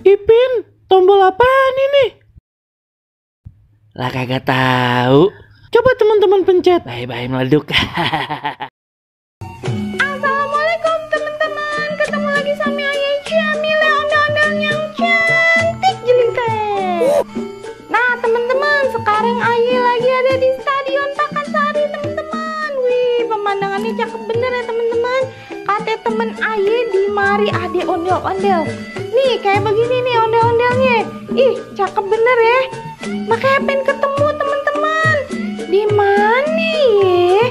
Ipin, tombol apaan ini? Lah kagak tahu. Coba teman-teman pencet. Bye-bye meleduk. Assalamualaikum teman-teman. Ketemu lagi sama Ayah Jamila, ondel-ondel yang cantik jeliteng. Nah teman-teman, sekarang Ayah lagi ada di Stadion Pakansari teman-teman. Wih, pemandangannya cakep bener ya teman-teman. Kata temen Ayah di mari ade ondel-ondel. Nih kayak begini nih ondel-ondelnya. Ih, cakep bener ya. Makanya pengen ketemu teman-teman. Di mana ya?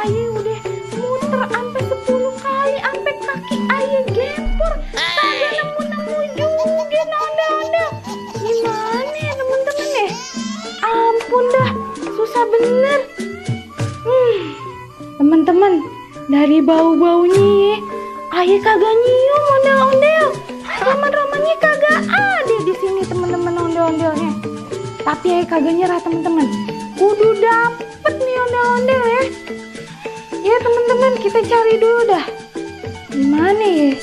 Ayah udah muter sampai 10 kali, sampai kaki Ayah gempor. Kagak nemu-nemu juga ondel-ondel. Gimana ya teman-teman ya? Ampun dah, susah bener. Teman-teman, dari bau-baunya Ayah kagak nyium ondel-ondel. Roman-romannya kagak ada di sini teman-teman ondel-ondelnya. Tapi Ayah kagak nyerah teman-teman. Kudu dapet nih ondel-ondel ya. Ya teman-teman, kita cari dulu dah. Gimana ya?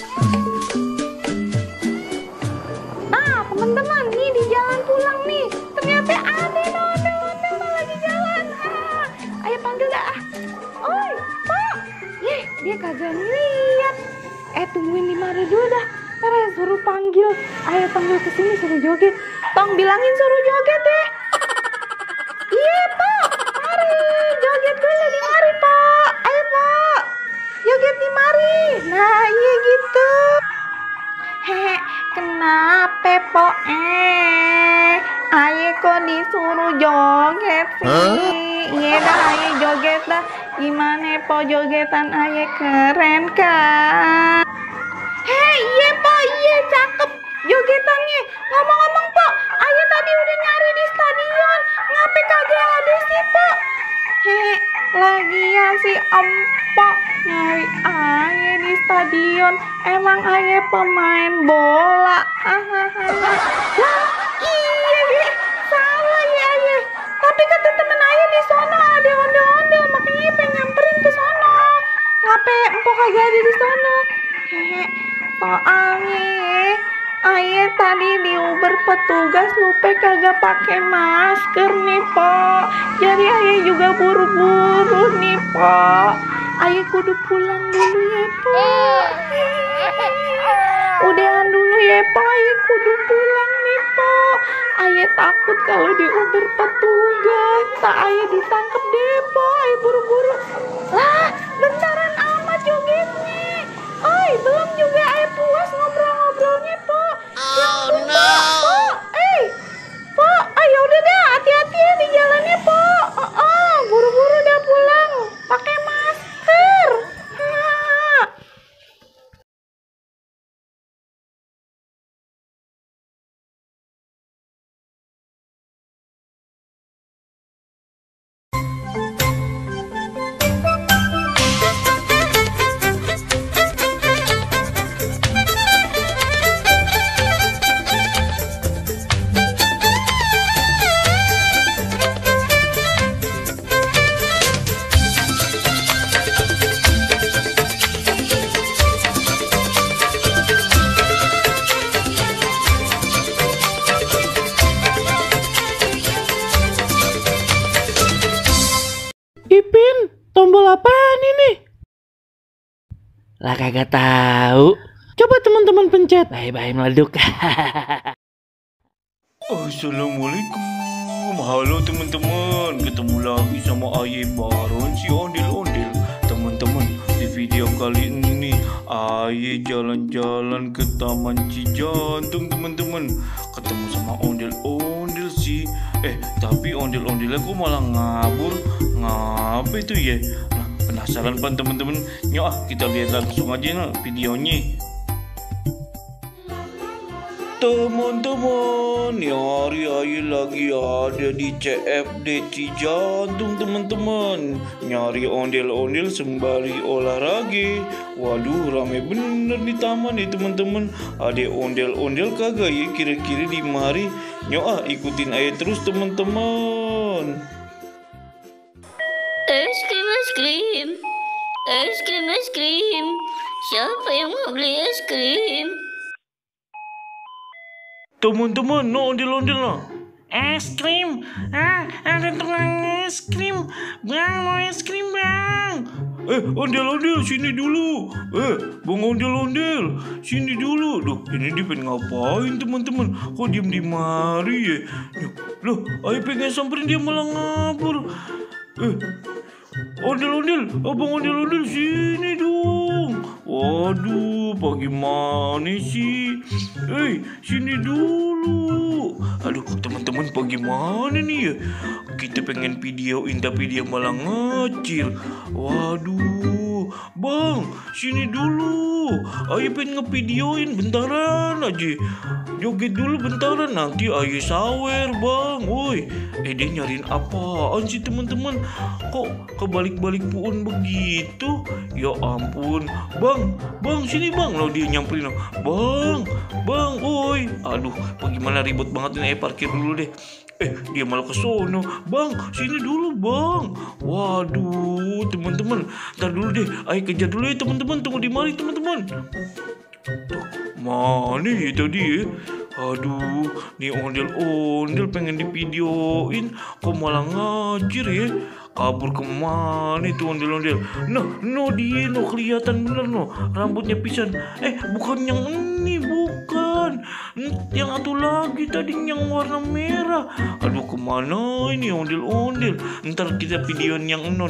Nah teman-teman, nih di jalan pulang nih. Ternyata ada ondel-ondel lagi jalan. Ayah panggil dah. Oi, Pak. Dia kagak ngeliat. Tungguin di mari dulu dah. Ntar Ayah suruh panggil. Ayah panggil ke sini suruh joget. Tong bilangin suruh joget deh. Iya Pak, mari joget dulu di mari Pak. Ayo Pak, joget di mari. Nah iya gitu. Hehe, kenapa Pak? Ayah kok disuruh joget sih? Iya dah Ayah joget dah. Gimana Pak jogetan Ayah, keren kan? Hei iya Pak, iya cakep jogetannya. Ngomong-ngomong Pak, Ayah tadi udah nyari di stadion. Ngapain kagak ada sih Pak? Hehe, lagian si Empok nyari Ayah di stadion. Emang Ayah pemain bola? Wah iya deh, salah ya Ayah. Tapi kata temen Ayah di sono ada ondel-ondel, makanya pengen nyamperin ke sono. Ngapain Empok kagak ada di sono? Hehe, soalnya Ayah tadi di Uber petugas lupa kagak pakai masker nih Pak. Jadi Ayah juga buru-buru nih Pak. Ayah kudu pulang dulu ya Pak. Udahan dulu ya Pak, Ayah kudu pulang nih Pak. Ayah takut kalau di Uber petugas tak Ayah ditangkap deh Pak. Ayah buru-buru. Lah, bentaran amat jogetnya. Oi, belum juga Ayah puas ngobrol-ngobrolnya Pak. Oh no. Pak, Pak, ayo udah dah, hati-hati ya di jalannya Pak. Buru-buru udah pulang. Pakai masker. Ipin, tombol apaan ini? Lah kagak tahu. Coba teman-teman pencet. Bye-bye meleduk. Assalamualaikum. Halo teman-teman, ketemu lagi sama Ayah Baron si ondel-ondel. Teman-teman, di video kali ini Ayah jalan-jalan ke Taman Cijantung teman-teman. Ketemu sama ondel-ondel sih. Tapi ondel-ondelnya kok malah ngabur. Ngapa itu ya? Nah, penasaran kan teman-teman? Yuk kita lihat langsung aja videonya. Teman-teman, nyari Ayah lagi ada di CFD Cijantung teman-teman. Nyari ondel-ondel sembari olahraga. Waduh, rame bener di taman ya teman-teman. Ada ondel-ondel kagak ya kira-kira di mari? Nyok ikutin Ayah terus teman-teman. Es krim, es krim. Es krim, es krim. Siapa yang mau beli es krim? Teman-teman, no ondel-ondel no. Es krim. Ada tukang es krim. Bang, mau es krim, Bang. Ondel-ondel sini dulu. Bang ondel-ondel sini dulu. Duh, ini dia pengen ngapain teman-teman? Kok diem di mari ya? Loh, ayo pengen samperin dia malah ngabur. Ondel-ondel, abang ondel-ondel sini dong. Waduh, bagaimana sih? Sini dulu. Aduh, teman-teman bagaimana nih ya? Kita pengen videoin tapi dia malah ngacil. Waduh, bang, sini dulu. Ayo pengen ngevideoin bentaran aja. Joget dulu bentaran, nanti ayo sawer bang. Woi, dia nyariin apaan sih teman-teman? Kok kebalik-balik puun begitu? Ya ampun, bang, sini bang. Lo dia nyamperin, bang, woi. Aduh, bagaimana ribut banget ini. Parkir dulu deh. Dia malah ke sono. Bang, sini dulu bang. Waduh, teman-teman, ntar dulu deh. Ayo kejar dulu ya teman-teman. Tunggu di mari teman-teman. Mana ya tadi ya? Aduh, nih ondel-ondel pengen divideoin, kok malah ngajir ya? Kabur kemana itu ondel-ondel? No dia, kelihatan bener no, rambutnya pisan. Bukan yang ini, bukan. Yang satu lagi tadi yang warna merah. Aduh, kemana ini ondel-ondel? Ntar kita videoin yang no,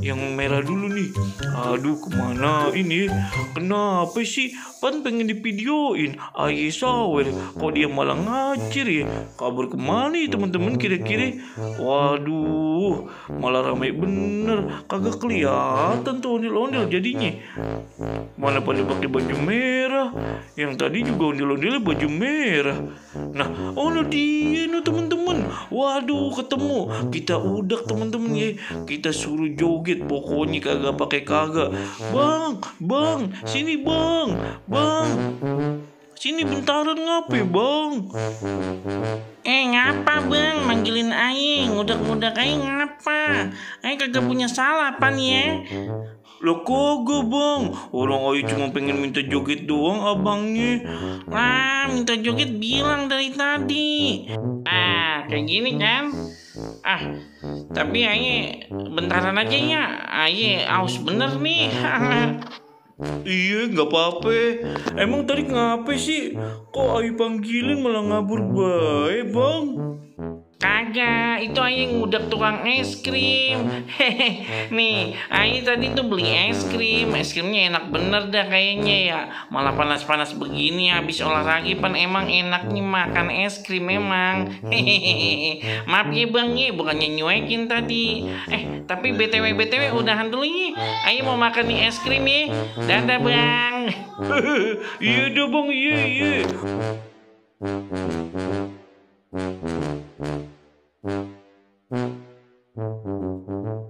yang merah dulu nih. Aduh, kemana ini? Kenapa sih? Pan pengen divideoin, ayo sawer. Kok dia malah ngacir ya? Kabur kemana ya teman-teman kira-kira? Waduh, malah ramai bener. Kagak kelihatan tuh ondel-ondel jadinya. Mana pada pakai baju merah? Yang tadi juga ondel-ondel baju merah. Nah, dia no teman-teman. Waduh, ketemu. Kita udak teman-teman ya. Kita suruh joget pokoknya kagak pakai kagak. Bang, sini bang. Sini bentaran ngapain bang? Ngapa bang? Manggilin aing, ngudak-ngudak aing ngapa? Aing kagak punya salah pan ya? Lah kagak bang, orang aing cuma pengen minta joget doang abangnya. Lah, minta joget bilang dari tadi. Kayak gini kan? Tapi aing bentaran aja ya. Aing aus bener nih. Iya, nggak apa-apa. Emang tadi ngapa sih? Kok ayu panggilin malah ngabur baik bang? Kagak, itu Aing ngudak tukang es krim. Nih, Aing tadi tuh beli es krim. Es krimnya enak bener dah kayaknya ya. Malah panas-panas begini habis olahraga pan emang enaknya makan es krim memang. Maaf ya bang ya, bukannya nyuekin tadi. Tapi BTW udahan dulu ya. Aing mau makan nih es krim ya. Dadah bang. Iya dah bang, iya. Thank you.